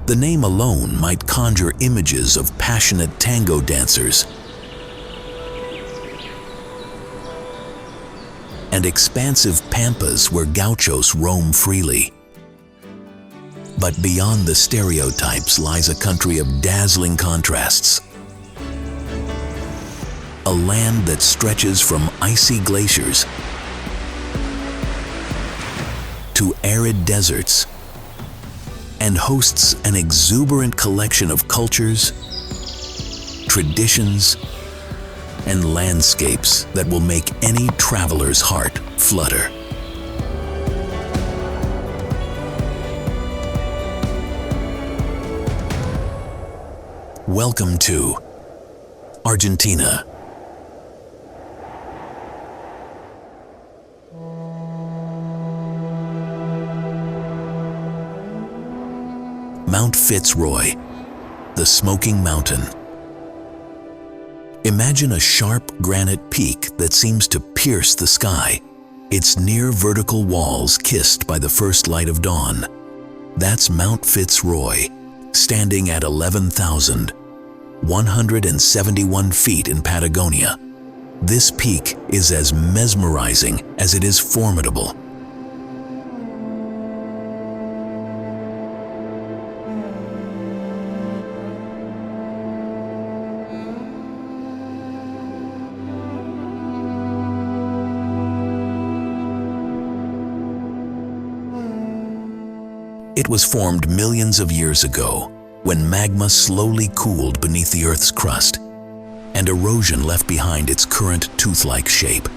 The name alone might conjure images of passionate tango dancers and expansive pampas where gauchos roam freely. But beyond the stereotypes lies a country of dazzling contrasts. A land that stretches from icy glaciers to arid deserts and hosts an exuberant collection of cultures, traditions, and landscapes that will make any traveler's heart flutter. Welcome to Argentina. Mount Fitzroy, the Smoking Mountain. Imagine a sharp granite peak that seems to pierce the sky, its near vertical walls kissed by the first light of dawn. That's Mount Fitzroy, standing at 11,171 feet in Patagonia. This peak is as mesmerizing as it is formidable. It was formed millions of years ago when magma slowly cooled beneath the Earth's crust and erosion left behind its current tooth-like shape.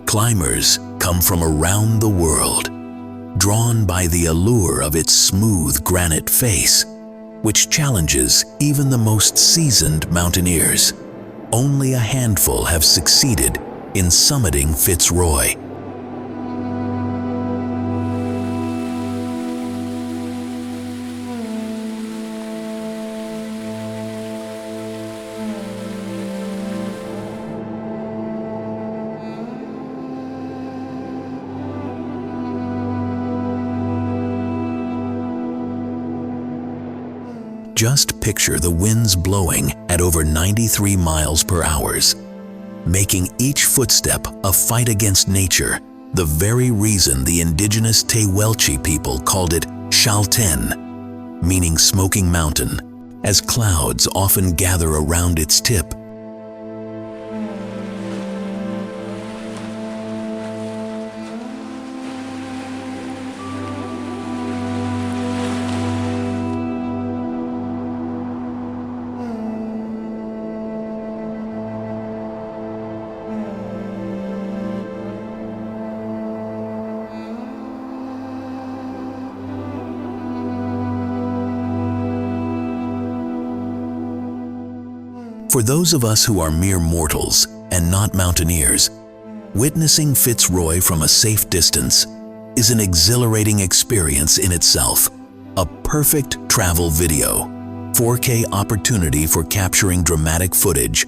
Climbers come from around the world, drawn by the allure of its smooth granite face, which challenges even the most seasoned mountaineers. Only a handful have succeeded in summiting Fitzroy. Just picture the winds blowing at over 93 miles per hour, making each footstep a fight against nature, the very reason the indigenous Tehuelche people called it Chaltén, meaning smoking mountain, as clouds often gather around its tip. For those of us who are mere mortals and not mountaineers, witnessing Fitzroy from a safe distance is an exhilarating experience in itself. A perfect travel video, 4K opportunity for capturing dramatic footage.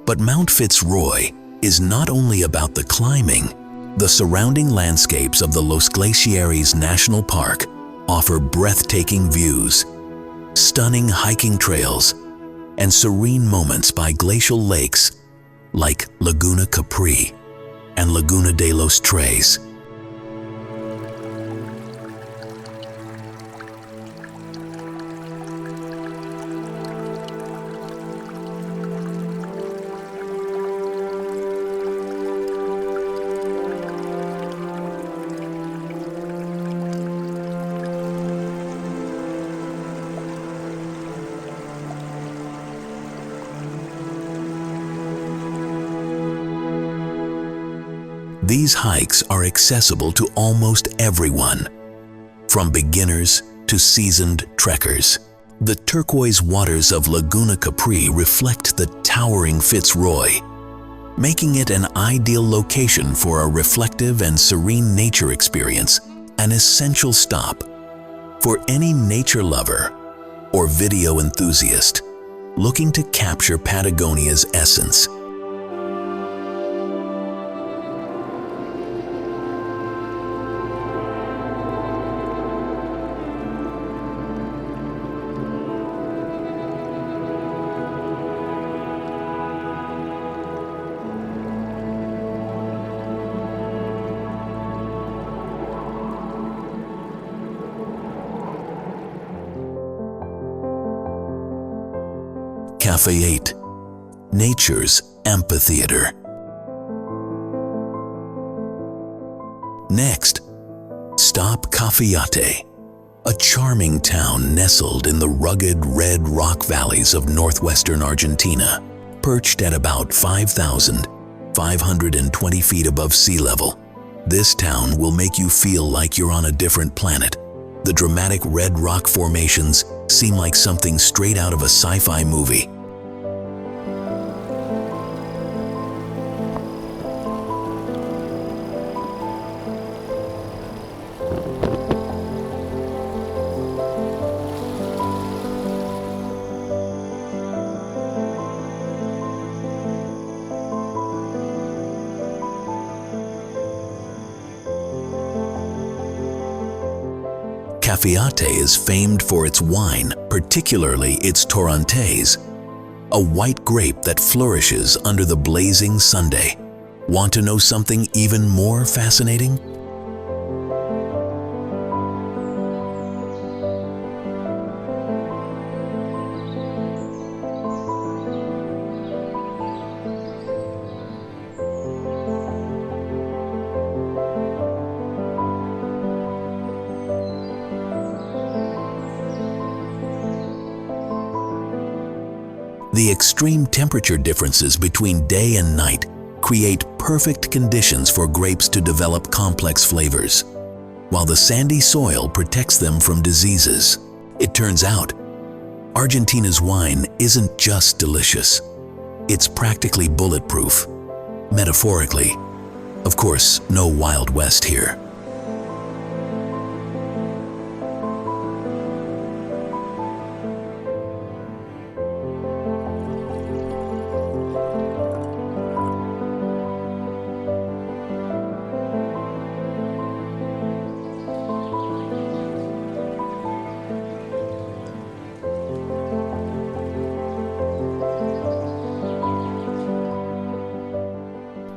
But Mount Fitzroy is not only about the climbing. The surrounding landscapes of the Los Glaciares National Park offer breathtaking views, stunning hiking trails, and serene moments by glacial lakes like Laguna Capri and Laguna de los Tres. These hikes are accessible to almost everyone, from beginners to seasoned trekkers. The turquoise waters of Laguna Capri reflect the towering Fitzroy, making it an ideal location for a reflective and serene nature experience, an essential stop for any nature lover or video enthusiast looking to capture Patagonia's essence. Cafe 8, nature's amphitheater. Next, stop Cafayate, a charming town nestled in the rugged red rock valleys of northwestern Argentina, perched at about 5,520 feet above sea level. This town will make you feel like you're on a different planet. The dramatic red rock formations seem like something straight out of a sci-fi movie. Cafayate is famed for its wine, particularly its Torrontés, a white grape that flourishes under the blazing Sunday. Want to know something even more fascinating? The extreme temperature differences between day and night create perfect conditions for grapes to develop complex flavors, while the sandy soil protects them from diseases. It turns out, Argentina's wine isn't just delicious, it's practically bulletproof, metaphorically. Of course, no Wild West here.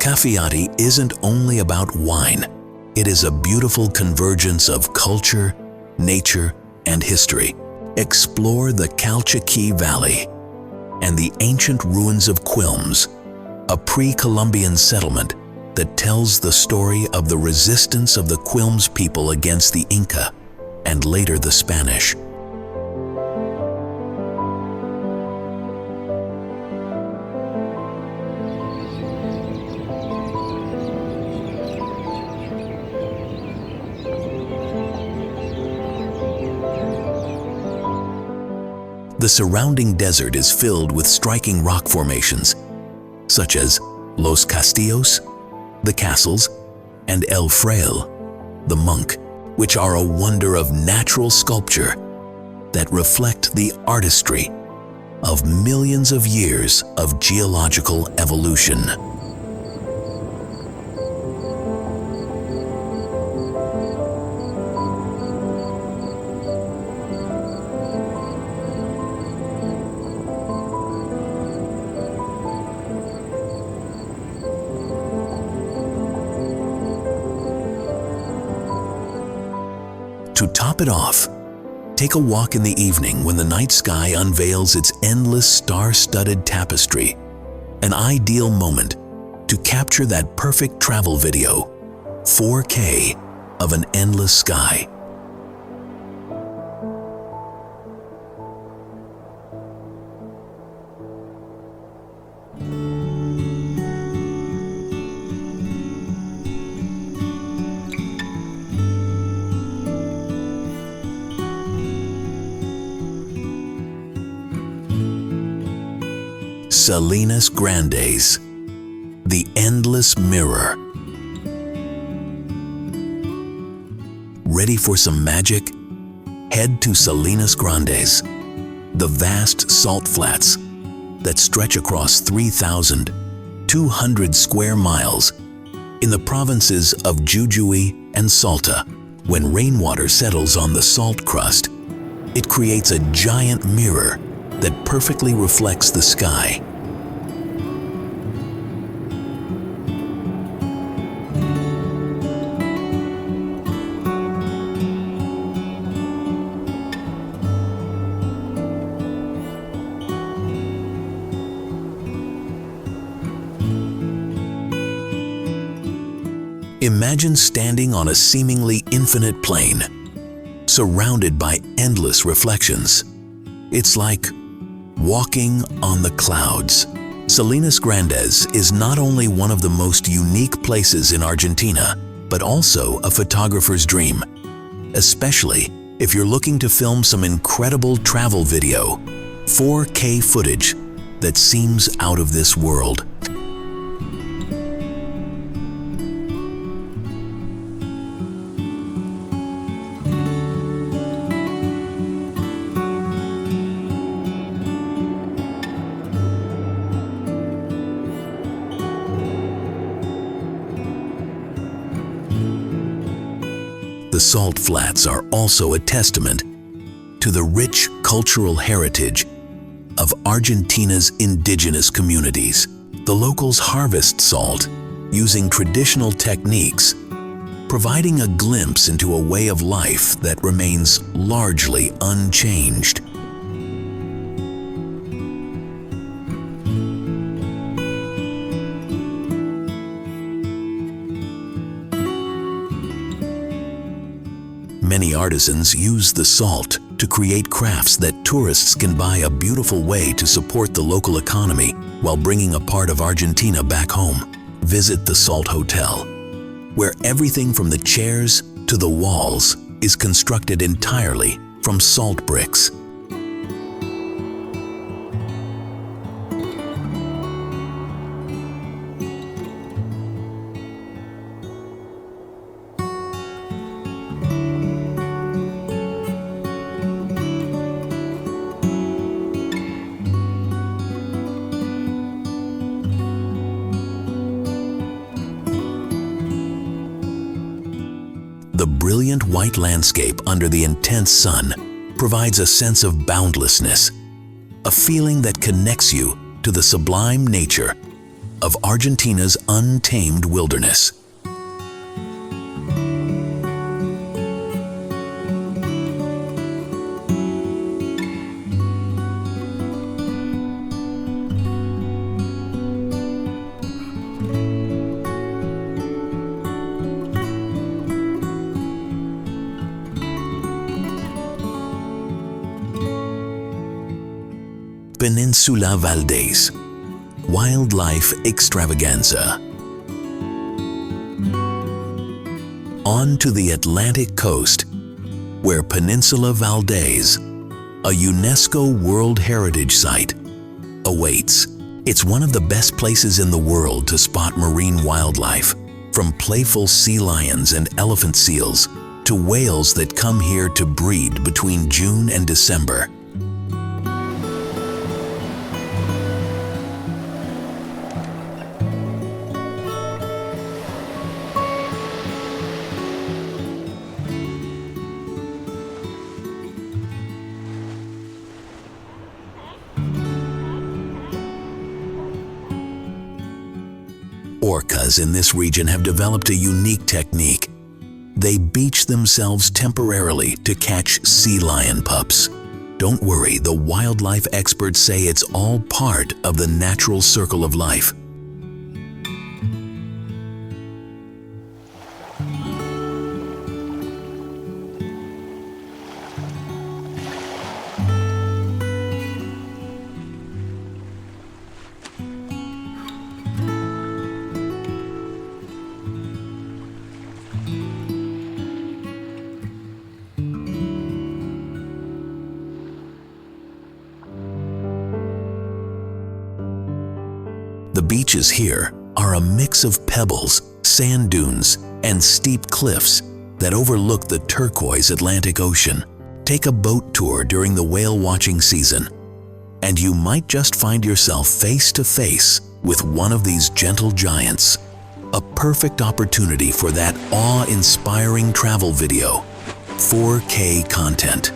Cafayate isn't only about wine. It is a beautiful convergence of culture, nature, and history. Explore the Calchaquí Valley and the ancient ruins of Quilmes, a pre-Columbian settlement that tells the story of the resistance of the Quilmes people against the Inca and later the Spanish. The surrounding desert is filled with striking rock formations, such as Los Castillos, the castles, and El Fraile, the monk, which are a wonder of natural sculpture that reflect the artistry of millions of years of geological evolution. To top it off, take a walk in the evening when the night sky unveils its endless star-studded tapestry, an ideal moment to capture that perfect travel video, 4K of an endless sky. Salinas Grandes, the endless mirror. Ready for some magic? Head to Salinas Grandes, the vast salt flats that stretch across 3,200 square miles in the provinces of Jujuy and Salta. When rainwater settles on the salt crust, it creates a giant mirror that perfectly reflects the sky. Imagine standing on a seemingly infinite plain, surrounded by endless reflections. It's like walking on the clouds. Salinas Grandes is not only one of the most unique places in Argentina, but also a photographer's dream, especially if you're looking to film some incredible travel video, 4K footage that seems out of this world. The salt flats are also a testament to the rich cultural heritage of Argentina's indigenous communities. The locals harvest salt using traditional techniques, providing a glimpse into a way of life that remains largely unchanged. Many artisans use the salt to create crafts that tourists can buy, a beautiful way to support the local economy while bringing a part of Argentina back home. Visit the Salt Hotel, where everything from the chairs to the walls is constructed entirely from salt bricks. The brilliant white landscape under the intense sun provides a sense of boundlessness, a feeling that connects you to the sublime nature of Argentina's untamed wilderness. Peninsula Valdez, wildlife extravaganza. On to the Atlantic coast, where Peninsula Valdez, a UNESCO World Heritage Site, awaits. It's one of the best places in the world to spot marine wildlife, from playful sea lions and elephant seals to whales that come here to breed between June and December. Orcas in this region have developed a unique technique. They beach themselves temporarily to catch sea lion pups. Don't worry, the wildlife experts say it's all part of the natural circle of life. beaches here are a mix of pebbles, sand dunes, and steep cliffs that overlook the turquoise Atlantic Ocean. Take a boat tour during the whale watching season, and you might just find yourself face to face with one of these gentle giants. A perfect opportunity for that awe-inspiring travel video. 4K content.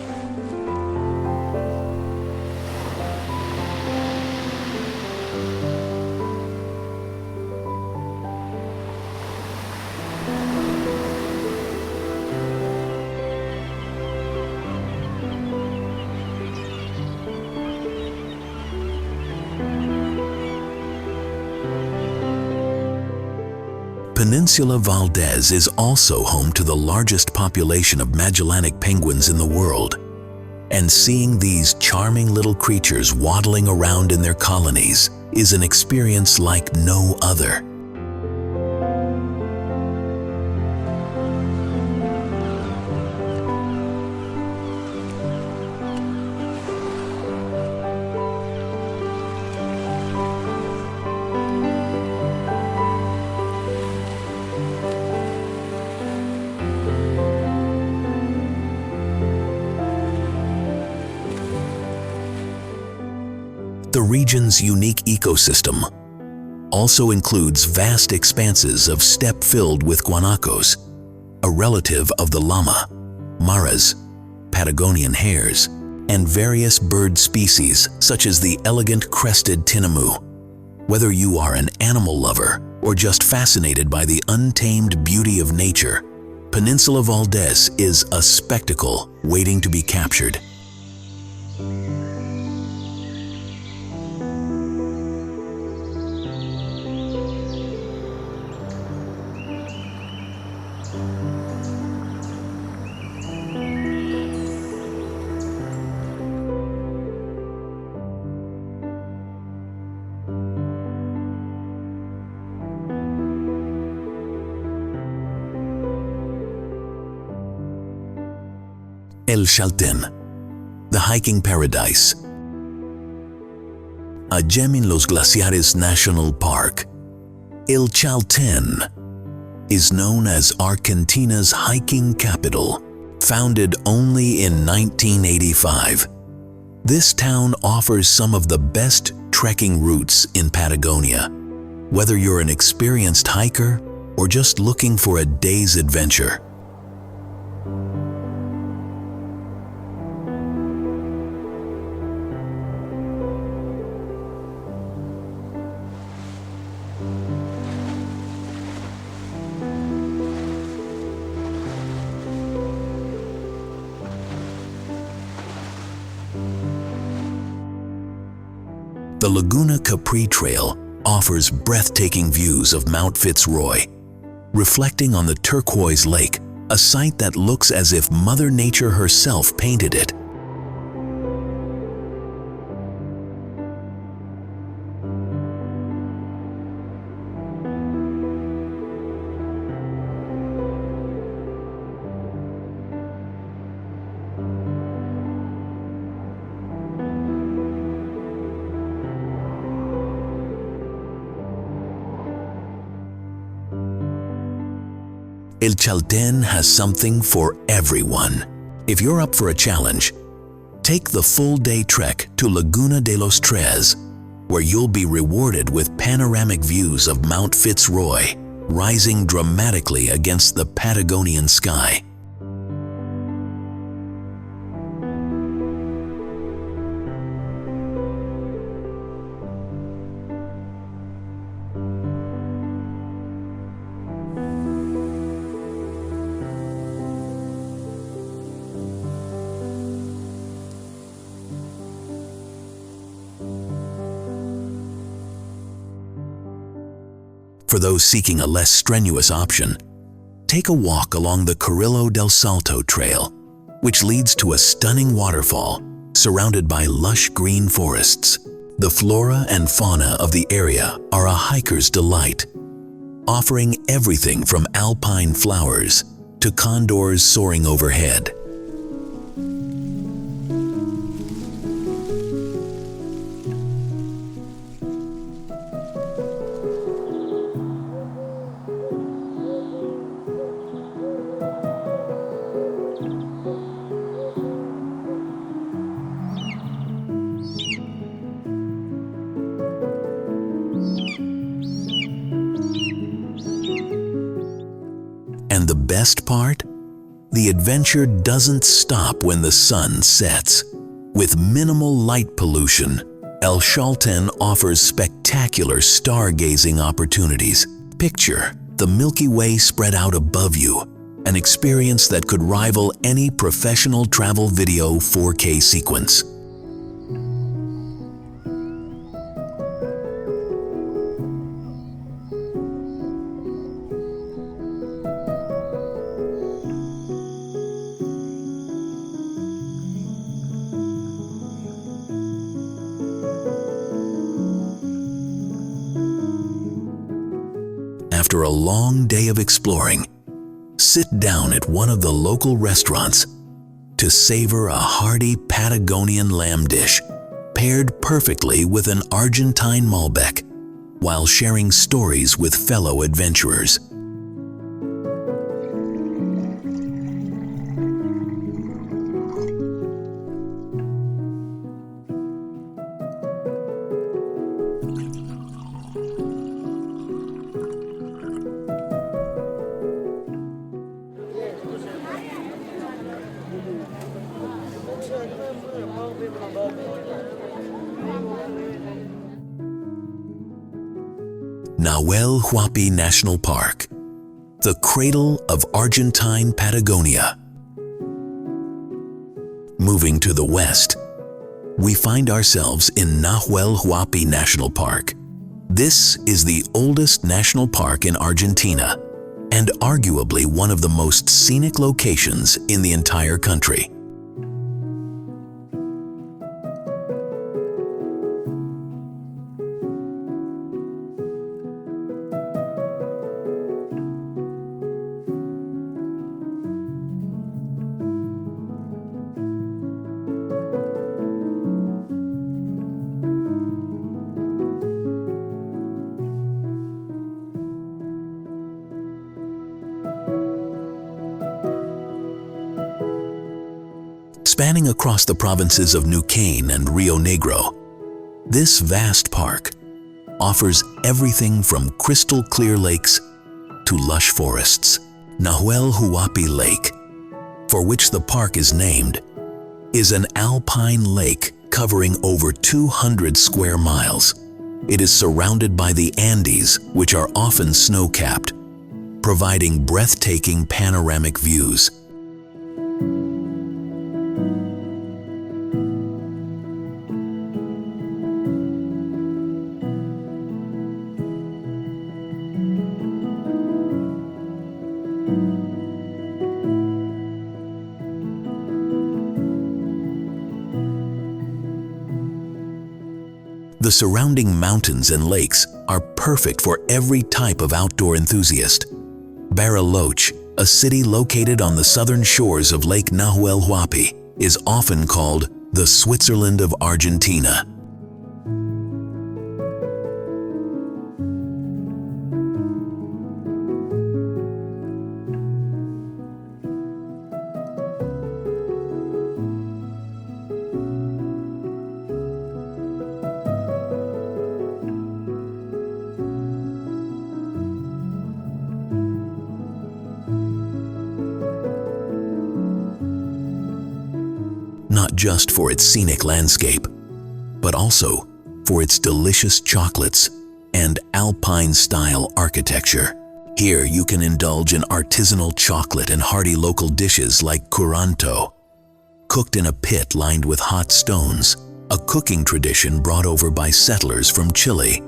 Peninsula Valdez is also home to the largest population of Magellanic penguins in the world, and seeing these charming little creatures waddling around in their colonies is an experience like no other. The region's unique ecosystem also includes vast expanses of steppe filled with guanacos, a relative of the llama, maras, Patagonian hares, and various bird species such as the elegant crested tinamou. Whether you are an animal lover or just fascinated by the untamed beauty of nature, Peninsula Valdez is a spectacle waiting to be captured. El Chaltén, the hiking paradise. A gem in Los Glaciares National Park, El Chaltén is known as Argentina's hiking capital, founded only in 1985. This town offers some of the best trekking routes in Patagonia, whether you're an experienced hiker or just looking for a day's adventure. The Laguna Capri Trail offers breathtaking views of Mount Fitzroy, reflecting on the turquoise lake, a sight that looks as if Mother Nature herself painted it. El Chaltén has something for everyone. If you're up for a challenge, take the full-day trek to Laguna de los Tres, where you'll be rewarded with panoramic views of Mount Fitzroy, rising dramatically against the Patagonian sky. For those seeking a less strenuous option, take a walk along the Carrillo del Salto Trail, which leads to a stunning waterfall surrounded by lush green forests. The flora and fauna of the area are a hiker's delight, offering everything from alpine flowers to condors soaring overhead. best part? The adventure doesn't stop when the sun sets. With minimal light pollution, El Chaltén offers spectacular stargazing opportunities. Picture the Milky Way spread out above you, an experience that could rival any professional travel video 4K sequence. After a long day of exploring, sit down at one of the local restaurants to savor a hearty Patagonian lamb dish paired perfectly with an Argentine Malbec while sharing stories with fellow adventurers. Nahuel Huapi National Park, the cradle of Argentine Patagonia. Moving to the west, we find ourselves in Nahuel Huapi National Park. This is the oldest national park in Argentina and arguably one of the most scenic locations in the entire country. Spanning across the provinces of Neuquén and Rio Negro, this vast park offers everything from crystal clear lakes to lush forests. Nahuel Huapi Lake, for which the park is named, is an alpine lake covering over 200 square miles. It is surrounded by the Andes, which are often snow-capped, providing breathtaking panoramic views. The surrounding mountains and lakes are perfect for every type of outdoor enthusiast. Bariloche, a city located on the southern shores of Lake Nahuel Huapi, is often called the Switzerland of Argentina. Not just for its scenic landscape, but also for its delicious chocolates and alpine-style architecture. Here you can indulge in artisanal chocolate and hearty local dishes like curanto, cooked in a pit lined with hot stones, a cooking tradition brought over by settlers from Chile.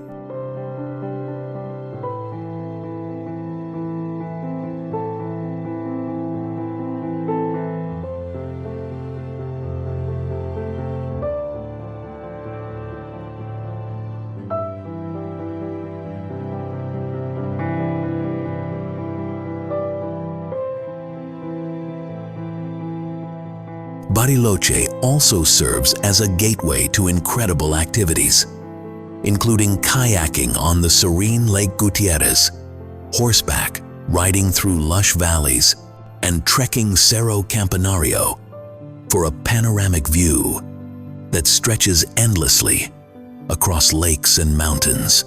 Bariloche also serves as a gateway to incredible activities, including kayaking on the serene Lake Gutierrez, horseback riding through lush valleys, and trekking Cerro Campanario for a panoramic view that stretches endlessly across lakes and mountains.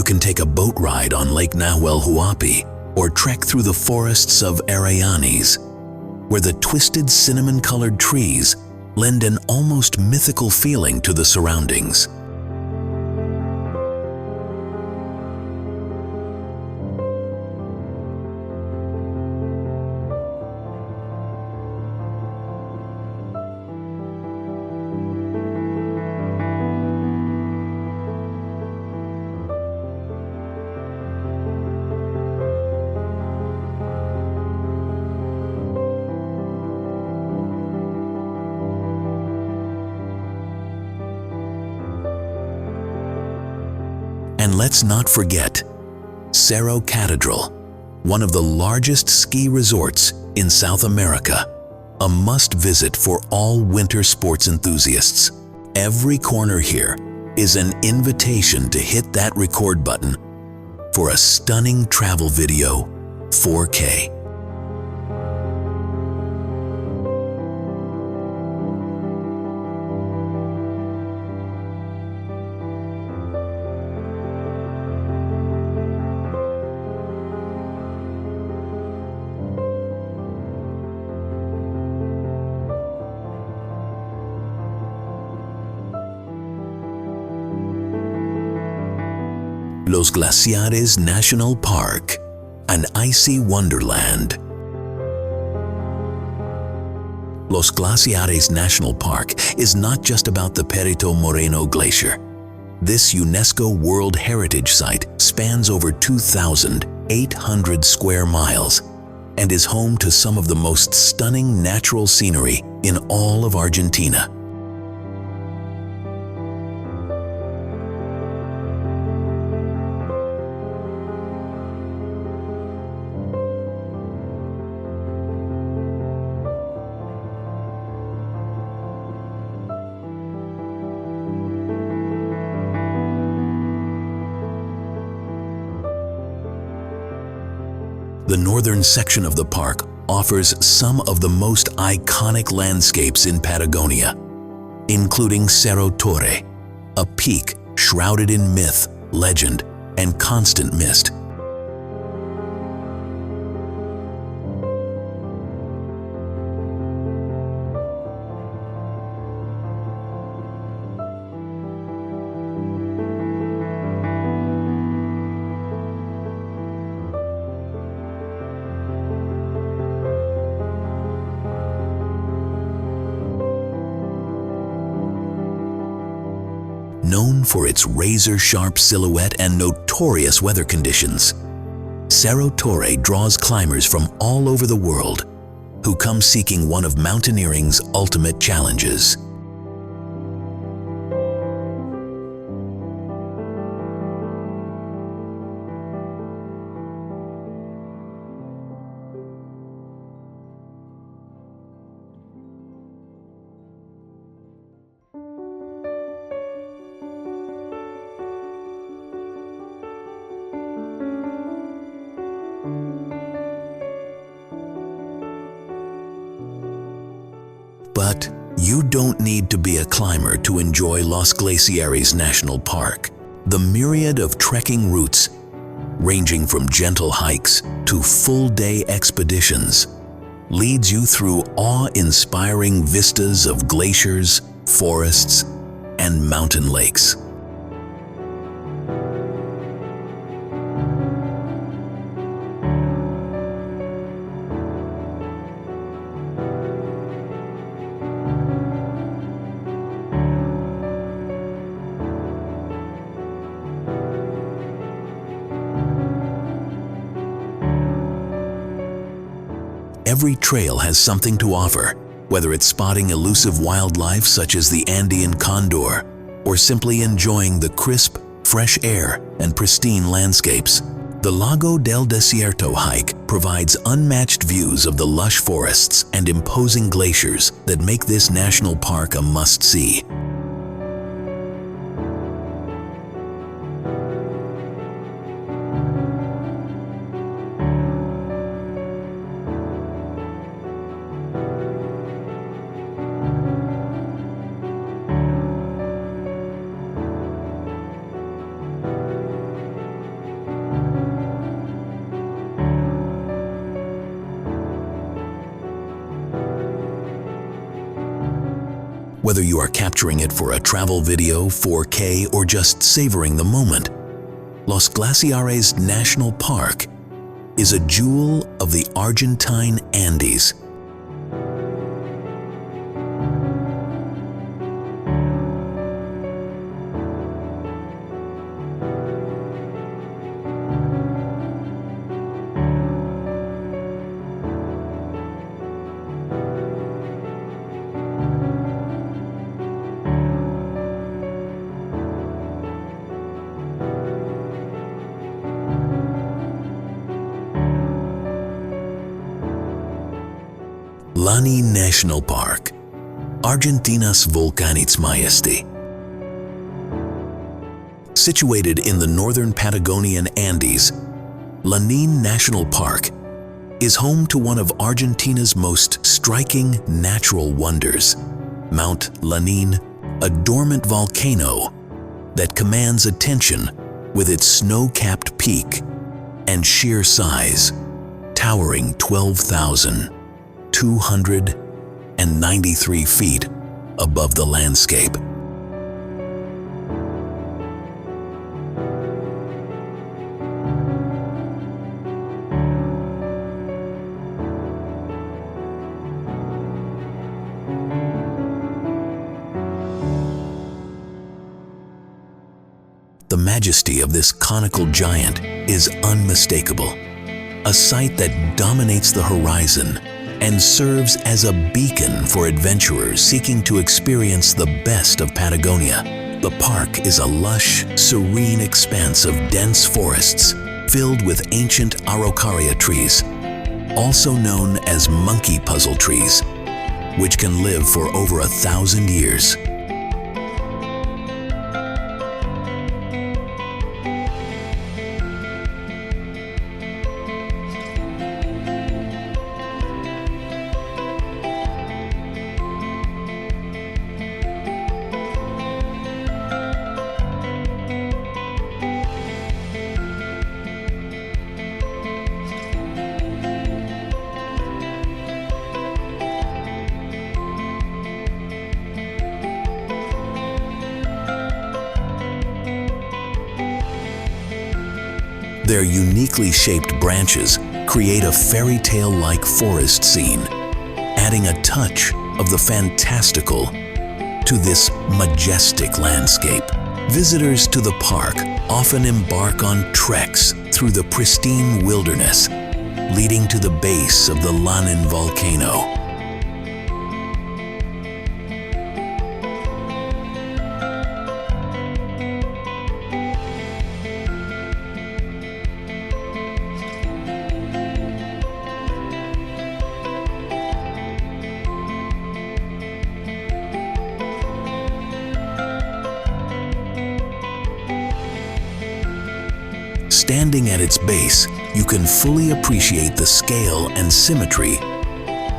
can take a boat ride on Lake Nahuel Huapi or trek through the forests of Arayanes, where the twisted cinnamon-colored trees lend an almost mythical feeling to the surroundings. And let's not forget Cerro Catedral, one of the largest ski resorts in South America, a must-visit for all winter sports enthusiasts. Every corner here is an invitation to hit that record button for a stunning travel video, 4K. Los Glaciares National Park, an icy wonderland. Los Glaciares National Park is not just about the Perito Moreno Glacier. This UNESCO World Heritage Site spans over 2,800 square miles and is home to some of the most stunning natural scenery in all of Argentina. The northern section of the park offers some of the most iconic landscapes in Patagonia, including Cerro Torre, a peak shrouded in myth, legend, and constant mist. Known for its razor-sharp silhouette and notorious weather conditions, Cerro Torre draws climbers from all over the world who come seeking one of mountaineering's ultimate challenges. But you don't need to be a climber to enjoy Los Glaciares National Park. The myriad of trekking routes, ranging from gentle hikes to full-day expeditions, leads you through awe-inspiring vistas of glaciers, forests, and mountain lakes. Every trail has something to offer, whether it's spotting elusive wildlife such as the Andean condor, or simply enjoying the crisp, fresh air and pristine landscapes. The Lago del Desierto hike provides unmatched views of the lush forests and imposing glaciers that make this national park a must-see. Whether you are capturing it for a travel video, 4K, or just savoring the moment, Los Glaciares National Park is a jewel of the Argentine Andes. Lani National Park, Argentina's volcanic majesty. Situated in the northern Patagonian Andes, Lani National Park is home to one of Argentina's most striking natural wonders, Mount Lanín, a dormant volcano that commands attention with its snow-capped peak and sheer size, towering 12,293 feet above the landscape. The majesty of this conical giant is unmistakable, a sight that dominates the horizon and serves as a beacon for adventurers seeking to experience the best of Patagonia. The park is a lush, serene expanse of dense forests filled with ancient araucaria trees, also known as monkey puzzle trees, which can live for over 1,000 years. Their uniquely shaped branches create a fairy tale-like forest scene, adding a touch of the fantastical to this majestic landscape. Visitors to the park often embark on treks through the pristine wilderness, leading to the base of the Lanín volcano. Standing at its base, you can fully appreciate the scale and symmetry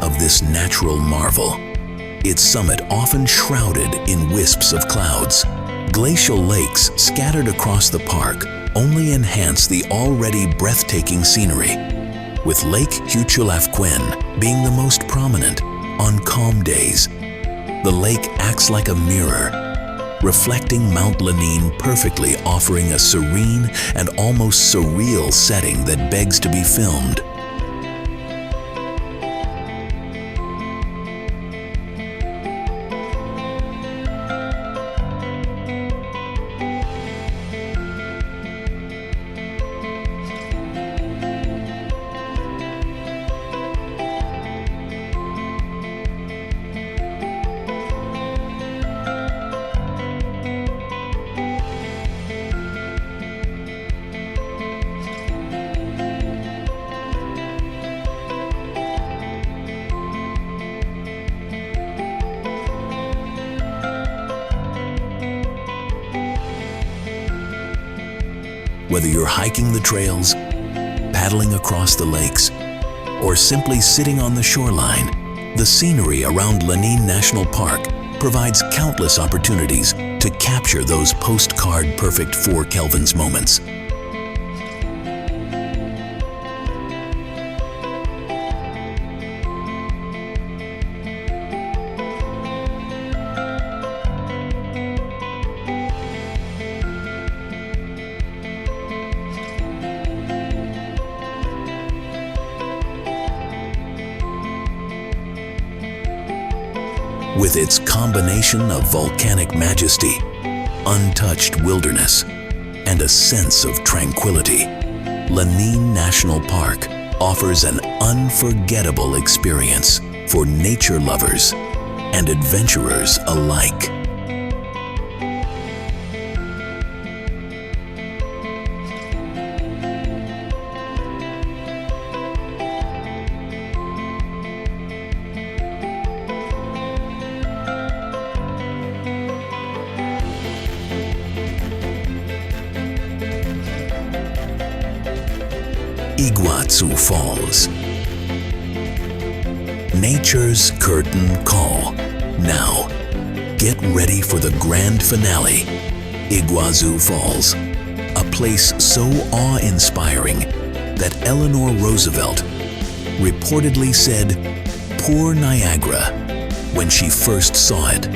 of this natural marvel. Its summit often shrouded in wisps of clouds. Glacial lakes scattered across the park only enhance the already breathtaking scenery, with Lake Huchulafquen being the most prominent on calm days. The lake acts like a mirror, reflecting Mount Lanín perfectly, offering a serene and almost surreal setting that begs to be filmed. Whether you're hiking the trails, paddling across the lakes, or simply sitting on the shoreline, the scenery around Lanín National Park provides countless opportunities to capture those postcard-perfect 4 Kelvins moments. With its combination of volcanic majesty, untouched wilderness, and a sense of tranquility, Neeb National Park offers an unforgettable experience for nature lovers and adventurers alike. Iguazu Falls. Nature's curtain call. Now, get ready for the grand finale, Iguazu Falls, a place so awe-inspiring that Eleanor Roosevelt reportedly said, "Poor Niagara," when she first saw it.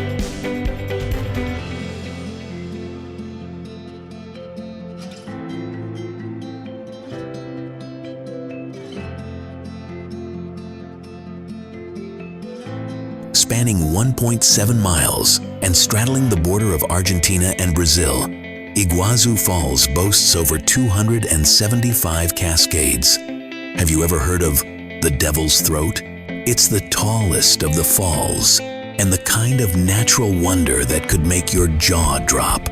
Spanning 1.7 miles and straddling the border of Argentina and Brazil, Iguazu Falls boasts over 275 cascades. Have you ever heard of the Devil's Throat? It's the tallest of the falls and the kind of natural wonder that could make your jaw drop.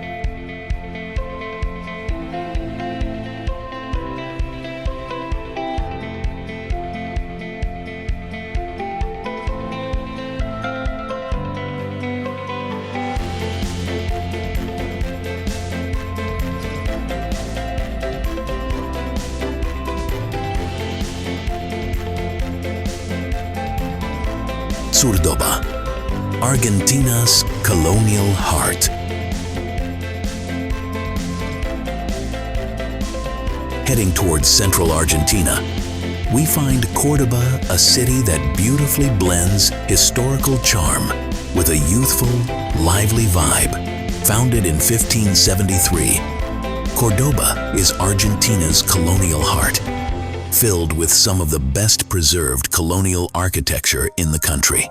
Córdoba, Argentina's colonial heart. Heading towards central Argentina, we find Córdoba, a city that beautifully blends historical charm with a youthful, lively vibe. Founded in 1573, Córdoba is Argentina's colonial heart, filled with some of the best preserved colonial architecture in the country.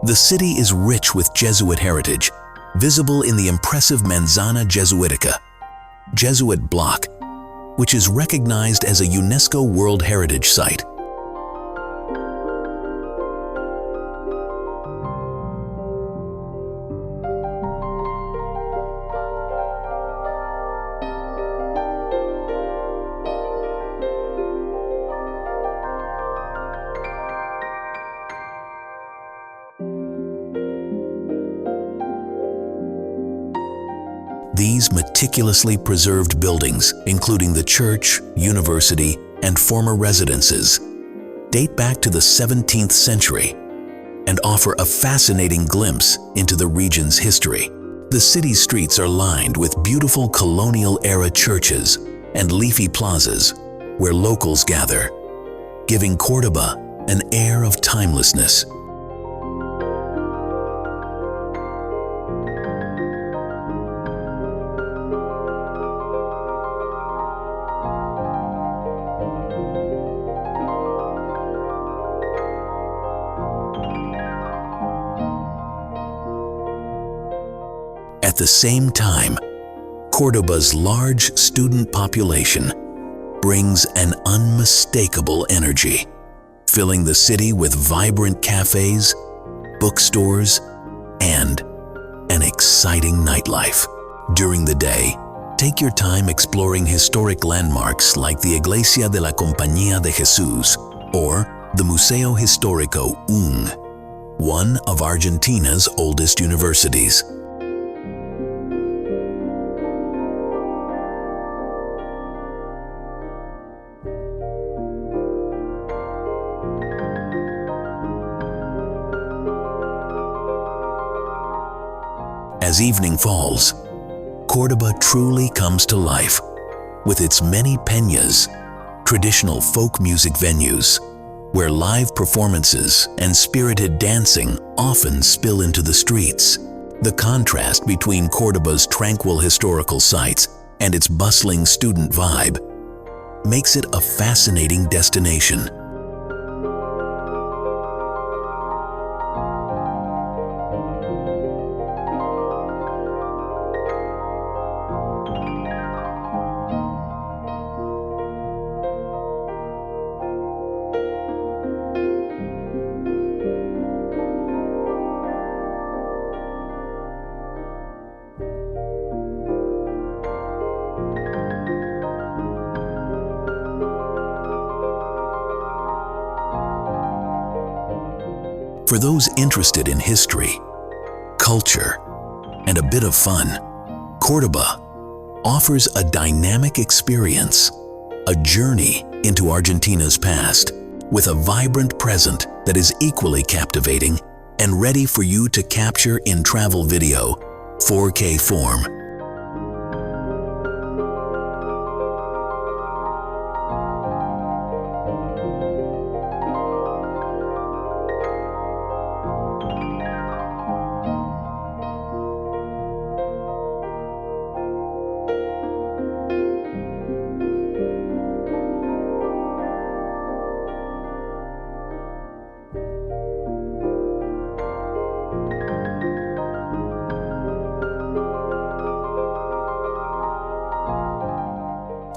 The city is rich with Jesuit heritage, visible in the impressive Manzana Jesuitica, Jesuit block, which is recognized as a UNESCO World Heritage Site. These meticulously preserved buildings, including the church, university, and former residences, date back to the 17th century and offer a fascinating glimpse into the region's history. The city's streets are lined with beautiful colonial-era churches and leafy plazas where locals gather, giving Córdoba an air of timelessness. At the same time, Córdoba's large student population brings an unmistakable energy, filling the city with vibrant cafes, bookstores, and an exciting nightlife. During the day, take your time exploring historic landmarks like the Iglesia de la Compañía de Jesús or the Museo Histórico one of Argentina's oldest universities. As evening falls, Córdoba truly comes to life with its many peñas, traditional folk music venues, where live performances and spirited dancing often spill into the streets. The contrast between Córdoba's tranquil historical sites and its bustling student vibe makes it a fascinating destination. For those interested in history, culture, and a bit of fun, Córdoba offers a dynamic experience, a journey into Argentina's past, with a vibrant present that is equally captivating and ready for you to capture in travel video, 4K form.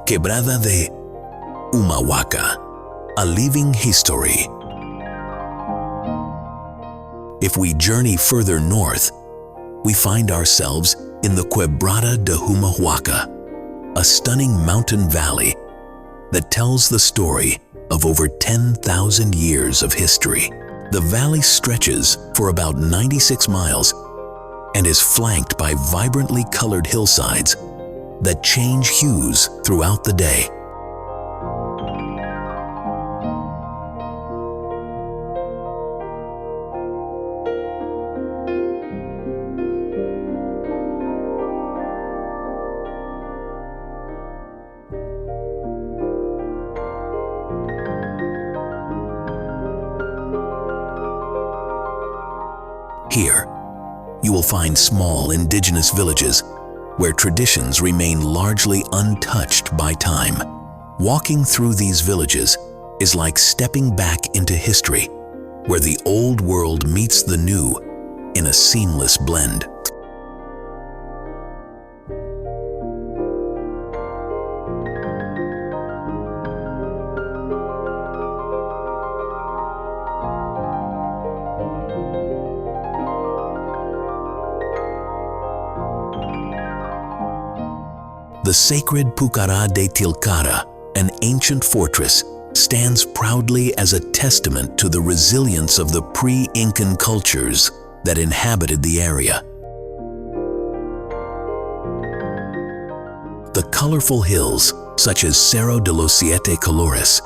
Quebrada de Humahuaca, a living history. If we journey further north, we find ourselves in the Quebrada de Humahuaca, a stunning mountain valley that tells the story of over 10,000 years of history. The valley stretches for about 96 miles and is flanked by vibrantly colored hillsides that change hues throughout the day. Here, you will find small indigenous villages where traditions remain largely untouched by time. Walking through these villages is like stepping back into history, where the old world meets the new in a seamless blend. The sacred Pucará de Tilcara, an ancient fortress, stands proudly as a testament to the resilience of the pre-Incan cultures that inhabited the area. The colorful hills, such as Cerro de los Siete Colores,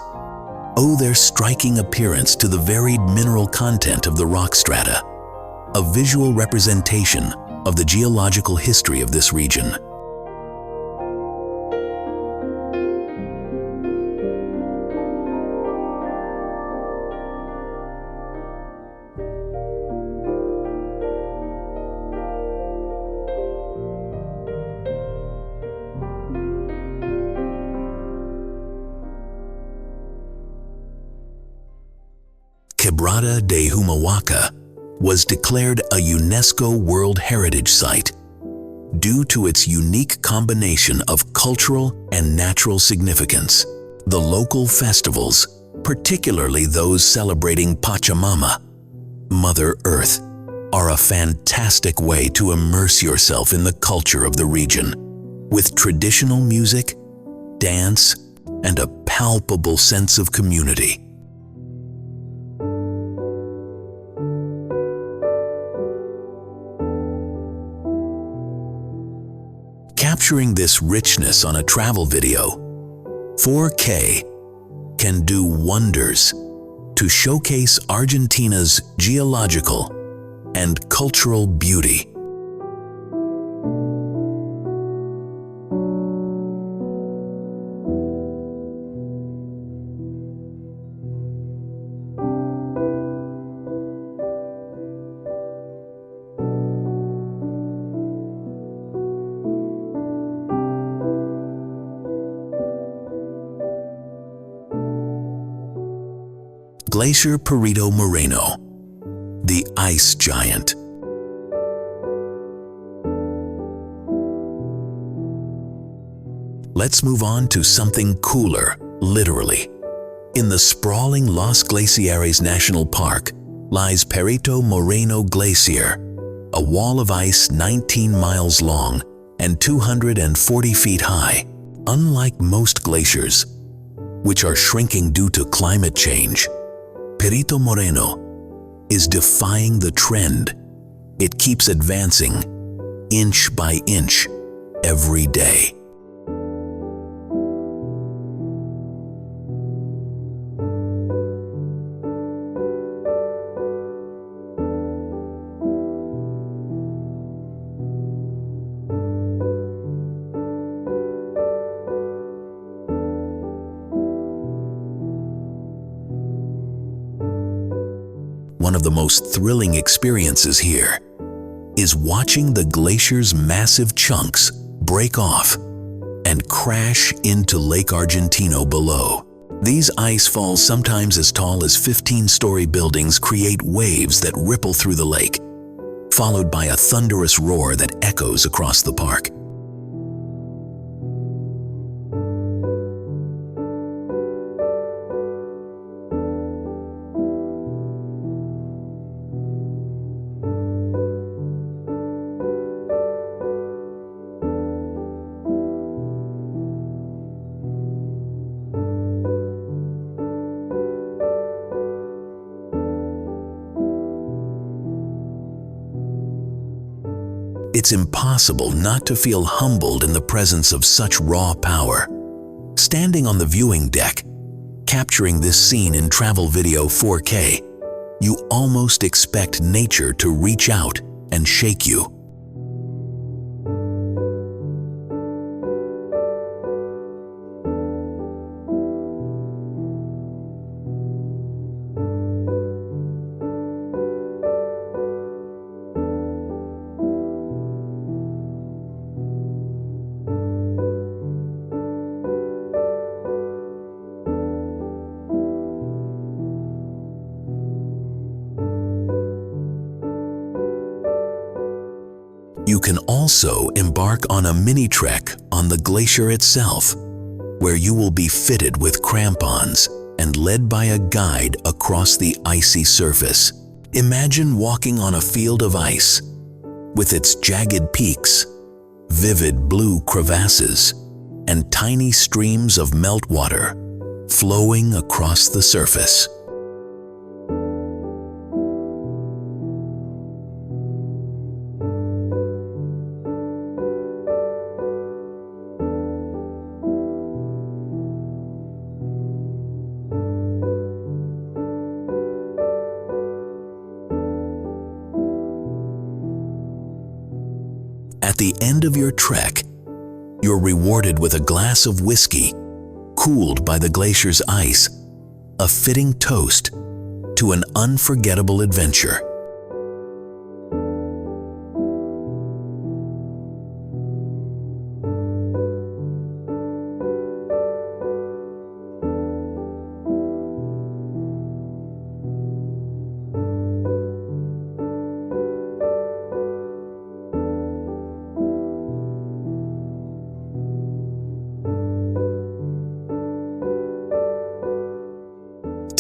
owe their striking appearance to the varied mineral content of the rock strata, a visual representation of the geological history of this region. Quebrada de Humahuaca was declared a UNESCO World Heritage Site due to its unique combination of cultural and natural significance. The local festivals, particularly those celebrating Pachamama, Mother Earth, are a fantastic way to immerse yourself in the culture of the region, with traditional music, dance, and a palpable sense of community. Capturing this richness on a travel video, 4K can do wonders to showcase Argentina's geological and cultural beauty. Glacier Perito Moreno, the ice giant. Let's move on to something cooler, literally. In the sprawling Los Glaciares National Park lies Perito Moreno Glacier, a wall of ice 19 miles long and 240 feet high. Unlike most glaciers, which are shrinking due to climate change, Perito Moreno is defying the trend. It keeps advancing, inch by inch, every day. One of the most thrilling experiences here is watching the glacier's massive chunks break off and crash into Lake Argentino below. These ice falls, sometimes as tall as 15-story buildings, create waves that ripple through the lake, followed by a thunderous roar that echoes across the park. It's impossible not to feel humbled in the presence of such raw power. Standing on the viewing deck, capturing this scene in travel video 4K, you almost expect nature to reach out and shake you. You can also embark on a mini trek on the glacier itself, where you will be fitted with crampons and led by a guide across the icy surface. Imagine walking on a field of ice with its jagged peaks, vivid blue crevasses, and tiny streams of meltwater flowing across the surface. At the end of your trek, you're rewarded with a glass of whiskey, cooled by the glacier's ice, a fitting toast to an unforgettable adventure.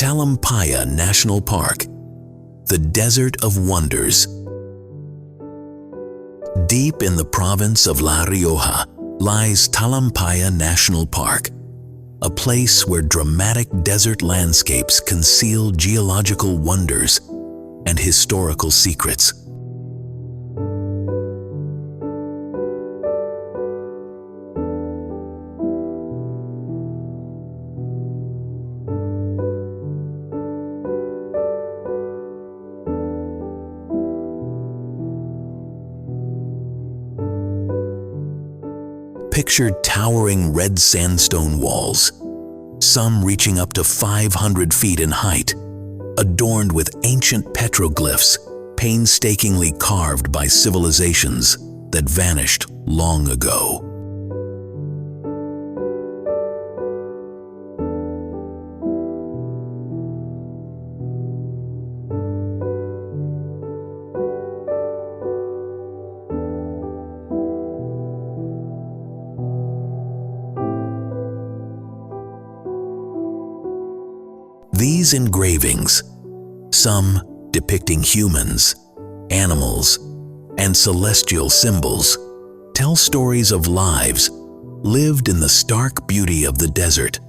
Talampaya National Park, the Desert of Wonders. Deep in the province of La Rioja lies Talampaya National Park, a place where dramatic desert landscapes conceal geological wonders and historical secrets. Picture towering red sandstone walls, some reaching up to 500 feet in height, adorned with ancient petroglyphs painstakingly carved by civilizations that vanished long ago. These engravings, some depicting humans, animals, and celestial symbols, tell stories of lives lived in the stark beauty of the desert,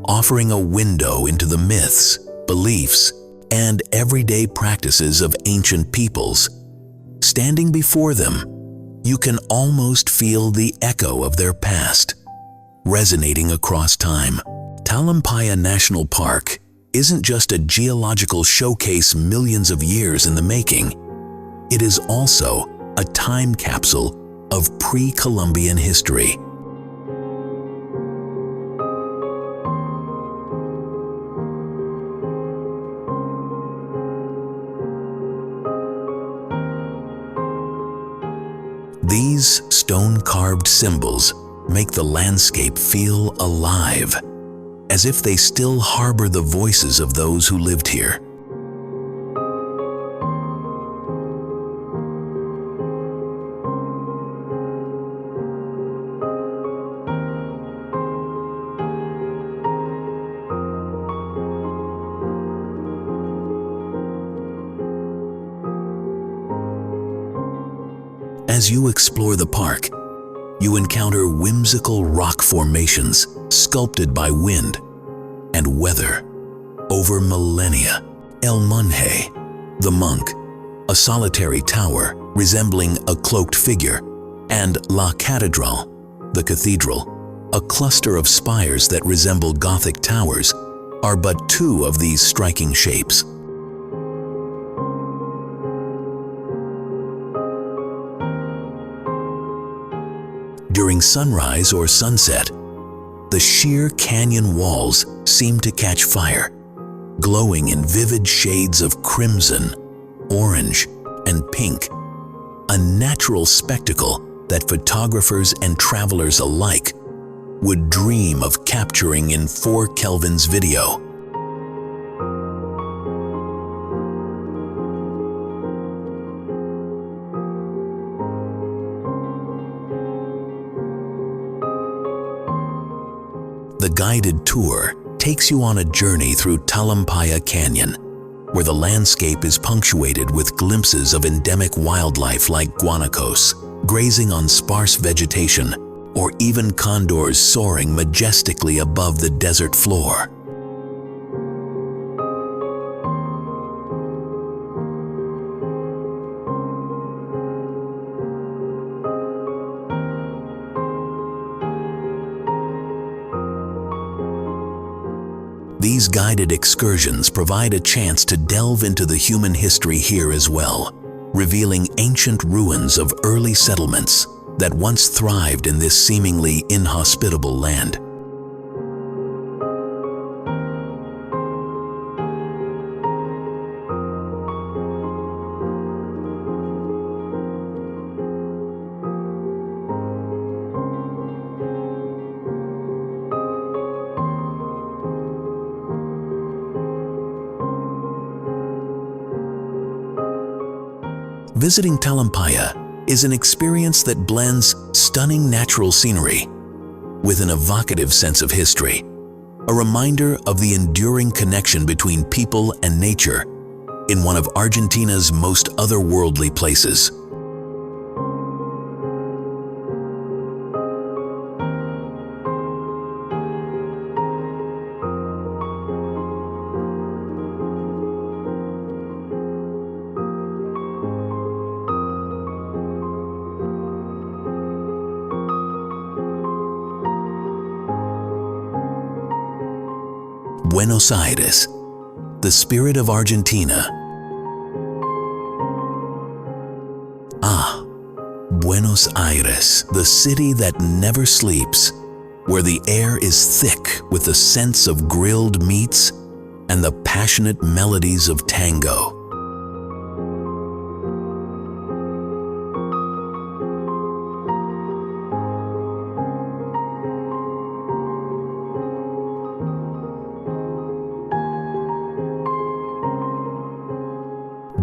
offering a window into the myths, beliefs, and everyday practices of ancient peoples. Standing before them, you can almost feel the echo of their past, resonating across time. Talampaya National Park isn't just a geological showcase millions of years in the making. It is also a time capsule of pre-Columbian history. These stone-carved symbols make the landscape feel alive, as if they still harbor the voices of those who lived here. As you explore the park, you encounter whimsical rock formations sculpted by wind and weather over millennia. El Monje, the monk, a solitary tower resembling a cloaked figure, and La Catedral, the cathedral, a cluster of spires that resemble Gothic towers, are but two of these striking shapes. During sunrise or sunset, the sheer canyon walls seem to catch fire, glowing in vivid shades of crimson, orange, and pink, a natural spectacle that photographers and travelers alike would dream of capturing in 4 Kelvin's video. The guided tour takes you on a journey through Talampaya Canyon, where the landscape is punctuated with glimpses of endemic wildlife like guanacos grazing on sparse vegetation, or even condors soaring majestically above the desert floor. These guided excursions provide a chance to delve into the human history here as well, revealing ancient ruins of early settlements that once thrived in this seemingly inhospitable land. Visiting Talampaya is an experience that blends stunning natural scenery with an evocative sense of history, a reminder of the enduring connection between people and nature in one of Argentina's most otherworldly places. Buenos Aires, the spirit of Argentina. Ah, Buenos Aires, the city that never sleeps, where the air is thick with the scents of grilled meats and the passionate melodies of tango.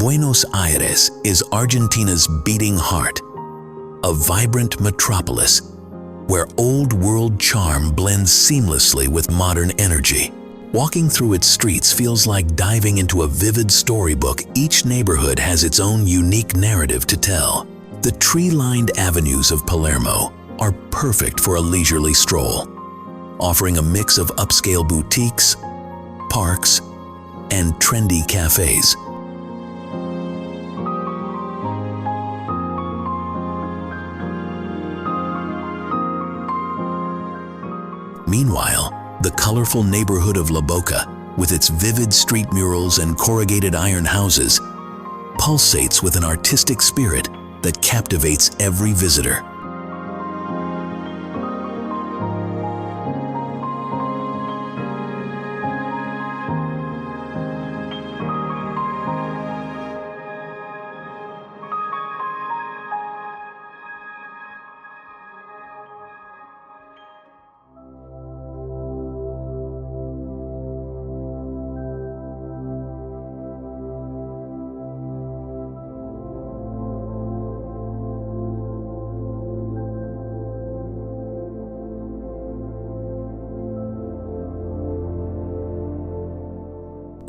Buenos Aires is Argentina's beating heart, a vibrant metropolis where old-world charm blends seamlessly with modern energy. Walking through its streets feels like diving into a vivid storybook. Each neighborhood has its own unique narrative to tell. The tree-lined avenues of Palermo are perfect for a leisurely stroll, offering a mix of upscale boutiques, parks, and trendy cafes. Meanwhile, the colorful neighborhood of La Boca, with its vivid street murals and corrugated iron houses, pulsates with an artistic spirit that captivates every visitor.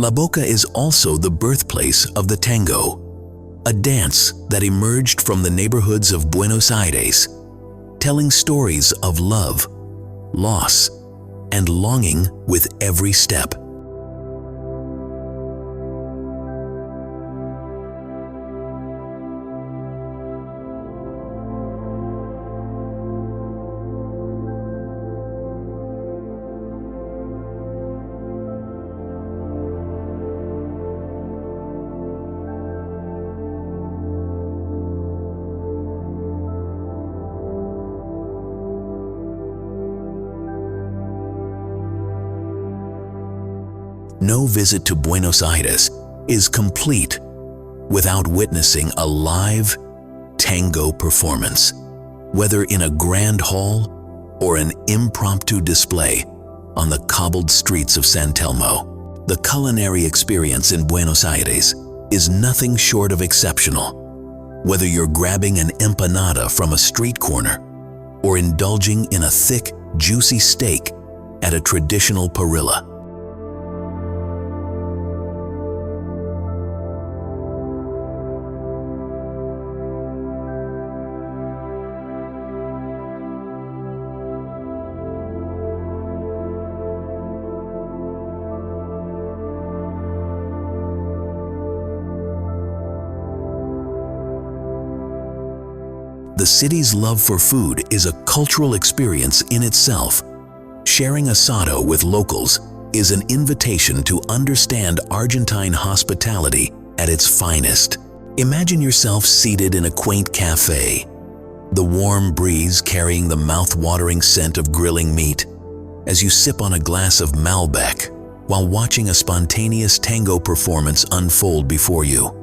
La Boca is also the birthplace of the tango, a dance that emerged from the neighborhoods of Buenos Aires, telling stories of love, loss, and longing with every step. No visit to Buenos Aires is complete without witnessing a live tango performance, whether in a grand hall or an impromptu display on the cobbled streets of San Telmo. The culinary experience in Buenos Aires is nothing short of exceptional, whether you're grabbing an empanada from a street corner or indulging in a thick, juicy steak at a traditional parrilla. The city's love for food is a cultural experience in itself. Sharing asado with locals is an invitation to understand Argentine hospitality at its finest. Imagine yourself seated in a quaint cafe, the warm breeze carrying the mouth-watering scent of grilling meat, as you sip on a glass of Malbec while watching a spontaneous tango performance unfold before you.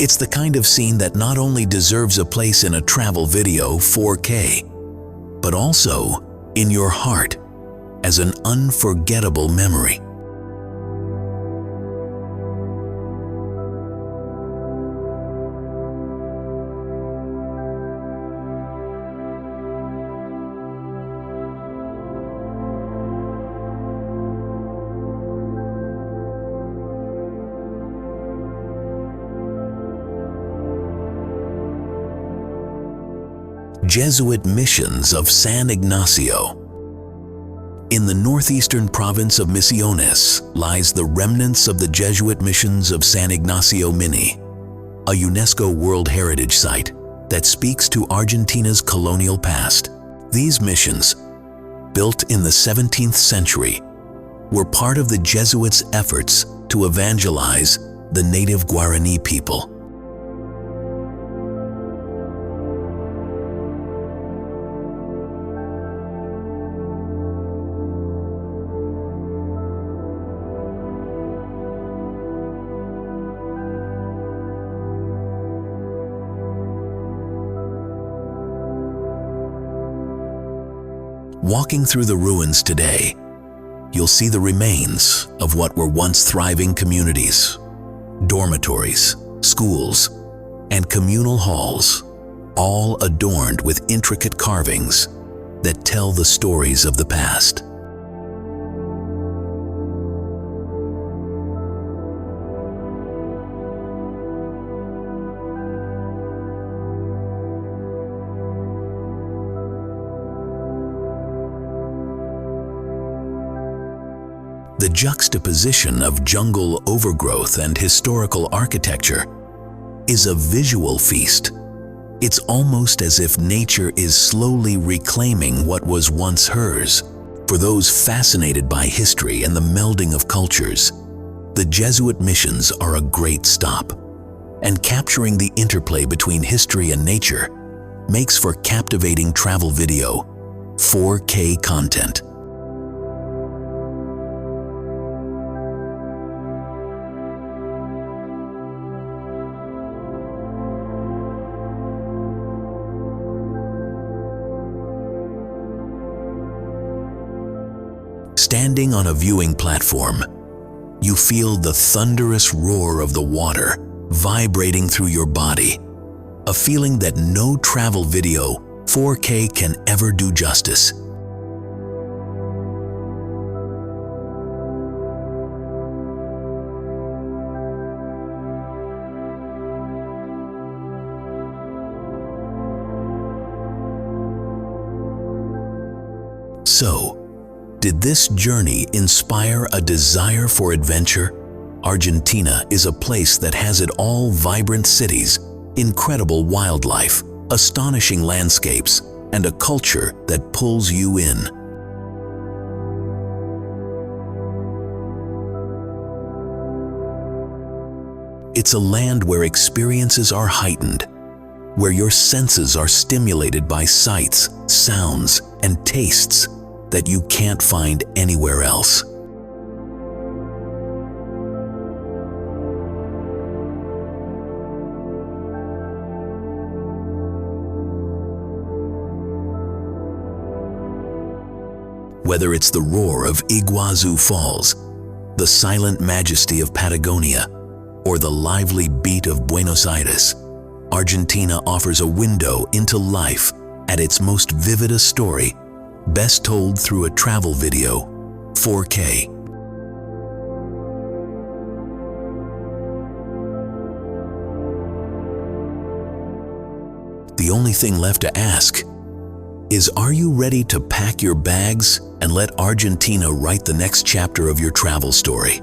It's the kind of scene that not only deserves a place in a travel video 4K, but also in your heart as an unforgettable memory. Jesuit missions of San Ignacio. In the northeastern province of Misiones lies the remnants of the Jesuit missions of San Ignacio Mini, a UNESCO World Heritage Site that speaks to Argentina's colonial past. These missions, built in the 17th century, were part of the Jesuits' efforts to evangelize the native Guarani people. Walking through the ruins today, you'll see the remains of what were once thriving communities, dormitories, schools, and communal halls, all adorned with intricate carvings that tell the stories of the past. The juxtaposition of jungle overgrowth and historical architecture is a visual feast. It's almost as if nature is slowly reclaiming what was once hers. For those fascinated by history and the melding of cultures, the Jesuit missions are a great stop. And capturing the interplay between history and nature makes for captivating travel video, 4K content. Standing on a viewing platform, you feel the thunderous roar of the water vibrating through your body, a feeling that no travel video 4K can ever do justice. So, did this journey inspire a desire for adventure? Argentina is a place that has it all: vibrant cities, incredible wildlife, astonishing landscapes, and a culture that pulls you in. It's a land where experiences are heightened, where your senses are stimulated by sights, sounds, and tastes that you can't find anywhere else. Whether it's the roar of Iguazu Falls, the silent majesty of Patagonia, or the lively beat of Buenos Aires, Argentina offers a window into life at its most vivid story, best told through a travel video, 4K. The only thing left to ask is, are you ready to pack your bags and let Argentina write the next chapter of your travel story?